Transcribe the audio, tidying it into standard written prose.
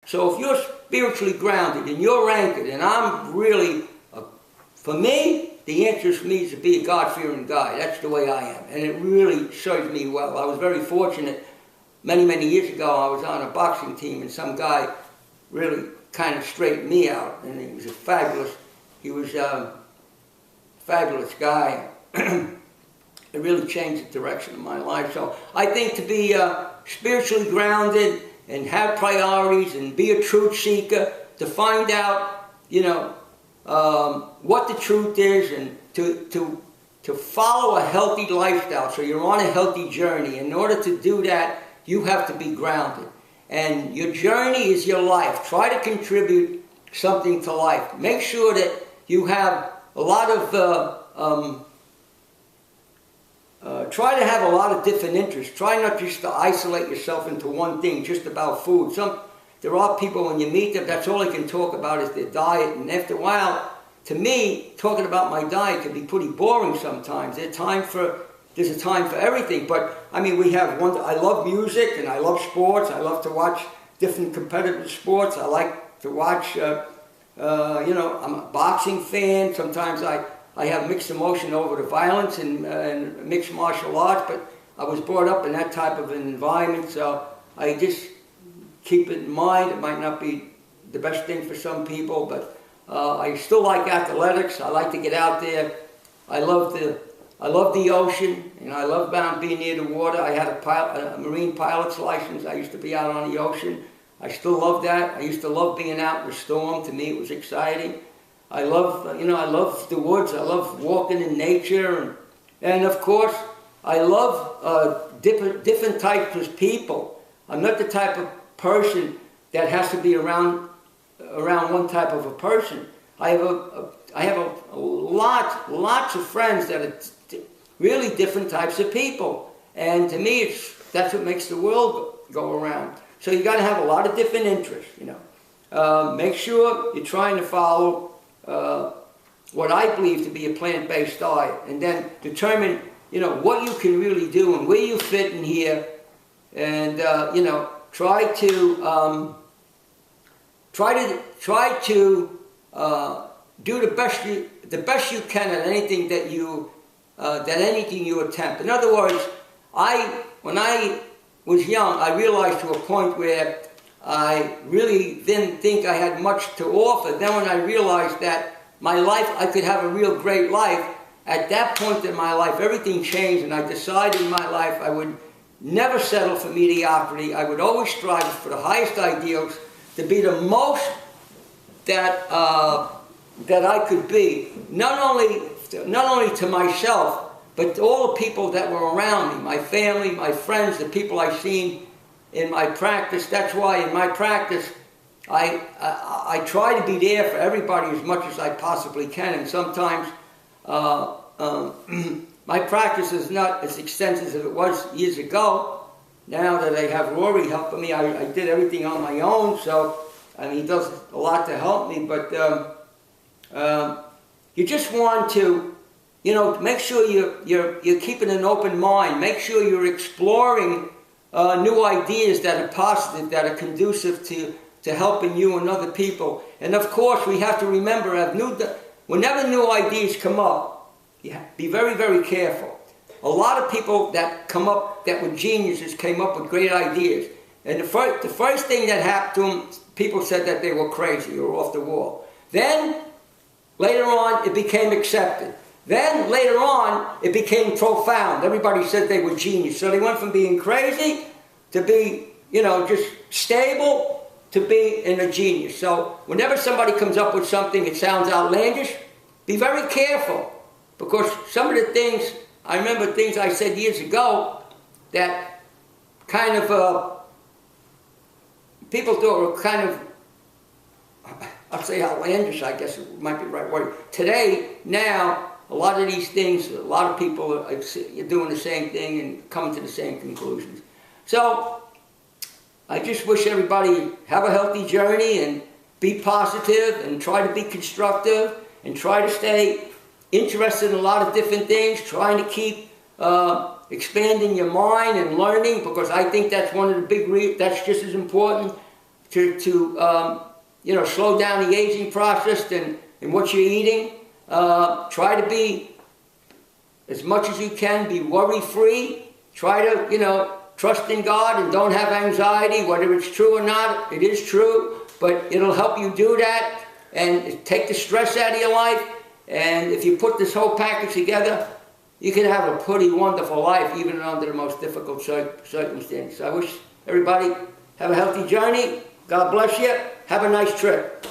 So if you're spiritually grounded and you're anchored, and I'm really, for me, the answer for me is to be a God-fearing guy. That's the way I am. And it really serves me well. I was very fortunate. Many, many years ago, I was on a boxing team, and some guy really kind of straightened me out. And he was a fabulous guy. It really changed the direction of my life. So I think to be spiritually grounded and have priorities and be a truth seeker, to find out, what the truth is, and to follow a healthy lifestyle. So you're on a healthy journey. In order to do that, you have to be grounded. And your journey is your life. Try to contribute something to life. Make sure that you have a lot of try to have a lot of different interests. Try not just to isolate yourself into one thing, just about food. There are people, when you meet them, that's all they can talk about is their diet. And after a while, to me, talking about my diet can be pretty boring sometimes. There's a time for everything. But, I mean, I love music and I love sports. I love to watch different competitive sports. I like to watch, I'm a boxing fan. Sometimes I have mixed emotion over the violence and mixed martial arts, but I was brought up in that type of an environment, so I just keep it in mind. It might not be the best thing for some people, but I still like athletics. I like to get out there. I love the ocean, and I love being near the water. I had a marine pilot's license. I used to be out on the ocean. I still love that. I used to love being out in the storm. To me, it was exciting. I love the woods. I love walking in nature, and of course, I love different types of people. I'm not the type of person that has to be around one type of a person. I have lots of friends that are really different types of people, and to me, that's what makes the world go around. So you got to have a lot of different interests. Make sure you're trying to follow what I believe to be a plant-based diet, and then determine, what you can really do and where you fit in here, and try to do the best you can at anything that you attempt. In other words, when I was young, I realized to a point where I really didn't think I had much to offer. Then when I realized that my life, I could have a real great life, at that point in my life, everything changed, and I decided in my life I would never settle for mediocrity. I would always strive for the highest ideals, to be the most that I could be, not only to myself, but to all the people that were around me, my family, my friends, the people I've seen in my practice. That's why in my practice, I try to be there for everybody as much as I possibly can. And sometimes my practice is not as extensive as it was years ago. Now that I have Rory helping me, I did everything on my own. So, he does a lot to help me. But you just want to, make sure you're keeping an open mind. Make sure you're exploring new ideas that are positive, that are conducive to helping you and other people. And of course, we have to remember, whenever new ideas come up, be very, very careful. A lot of people that come up, that were geniuses, came up with great ideas. And the first thing that happened to them, people said that they were crazy or off the wall. Then, later on, it became accepted. Then, later on, it became profound. Everybody said they were genius. So they went from being crazy to be, just stable, to being a genius. So whenever somebody comes up with something that sounds outlandish, be very careful. Because some of the things, I remember things I said years ago that kind of, people thought were kind of, I'll say outlandish, I guess it might be the right word. Today, now, a lot of these things, a lot of people are doing the same thing and coming to the same conclusions. So, I just wish everybody have a healthy journey and be positive and try to be constructive and try to stay interested in a lot of different things, trying to keep expanding your mind and learning, because I think that's one of the that's just as important. you know, slow down the aging process in what you're eating. Try to be, as much as you can, be worry-free. Try to, you know, trust in God and don't have anxiety, whether it's true or not. It is true, but it'll help you do that and take the stress out of your life. And if you put this whole package together, you can have a pretty wonderful life, even under the most difficult circumstances. I wish everybody have a healthy journey. God bless you. Have a nice trip.